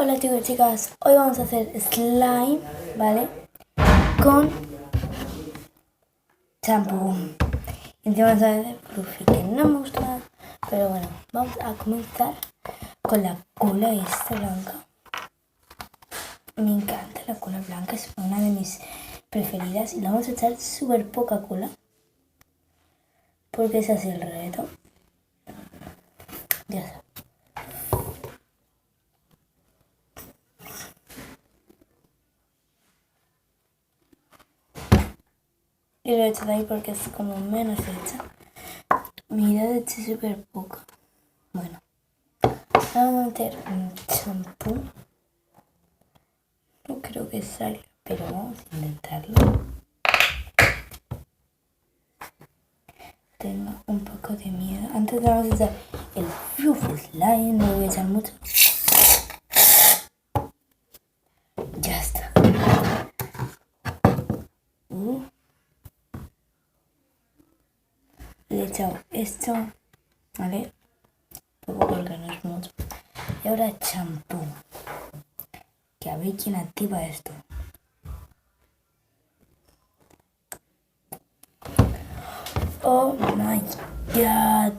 Hola chicos y chicas, hoy vamos a hacer slime, ¿vale? Con champú. Encima vamos a hacer fluffy, que no me gusta nada. Pero bueno, vamos a comenzar con la cola esta blanca. Me encanta la cola blanca, es una de mis preferidas. Y le vamos a echar súper poca cola, porque es así el reto. Ya está. Y lo he hecho de ahí porque es como menos hecha. Mirad, he hecho súper poca. Bueno, vamos a meter un champú. No creo que salga, pero vamos a intentarlo. Tengo un poco de miedo. Antes vamos a echar el fluffy slime, no voy a echar mucho. Ya está. Le he echado esto, ¿vale? Poco porque no es mucho. Y ahora champú. Que a ver quién activa esto. Oh my god.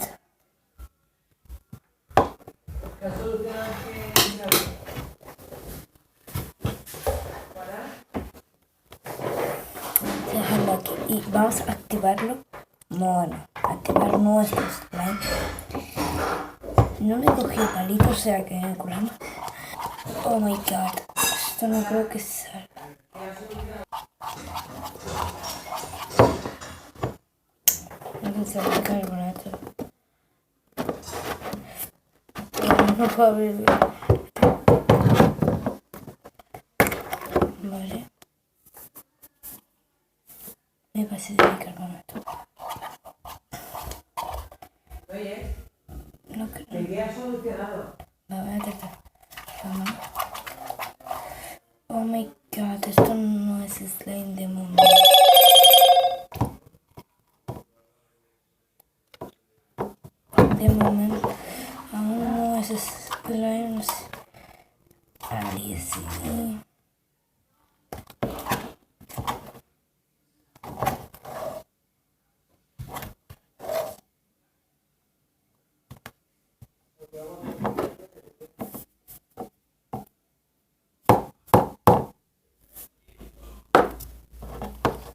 Dejarlo aquí y vamos a activarlo. Bueno, activar nuestro slime. No le cogí el palito, o sea que me curamos. Oh my god. Esto no creo que salga. No sé si va a carbonato. No puedo abrir. Vale. Me pasé de bicarbonato. Oye, No creo. ¿te queda solucionado? Va, voy a tratar. Oh my god, esto no es slime de momento. De momento, aún no es slime. Ahí sí.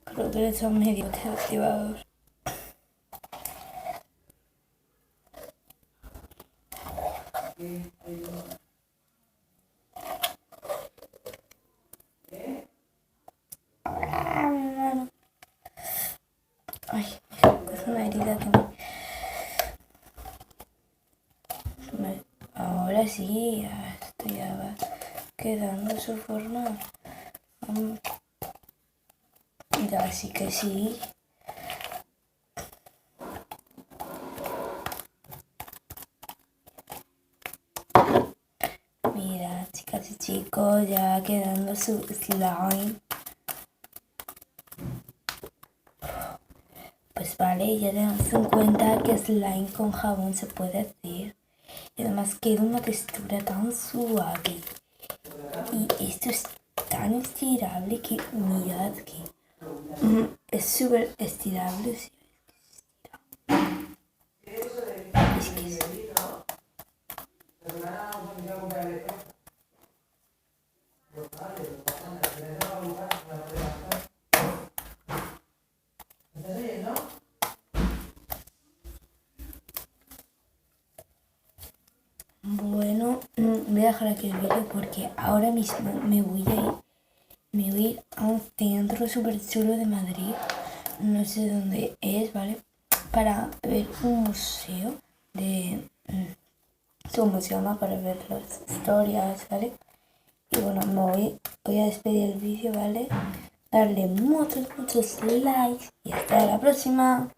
Creo que le he echado medio desactivador. Ay, es una herida que me... Ahora sí, esto ya va quedando su forma. Ya sí que sí. Mira, chicas y chicos, ya quedando su slime. Pues vale, ya tenemos en cuenta que slime con jabón se puede hacer. Y además queda una textura tan suave. Y esto es tan estirable que mirad que es súper estirable. ¿Sí? Es que es... Bueno, voy a dejar aquí el vídeo porque ahora mismo me voy a ir a un centro súper chulo de Madrid, no sé dónde es, ¿vale? Para ver un museo de... ¿Cómo se llama? Para ver las historias, ¿vale? Y bueno, voy a despedir el vídeo, ¿vale? Darle muchos likes y hasta la próxima.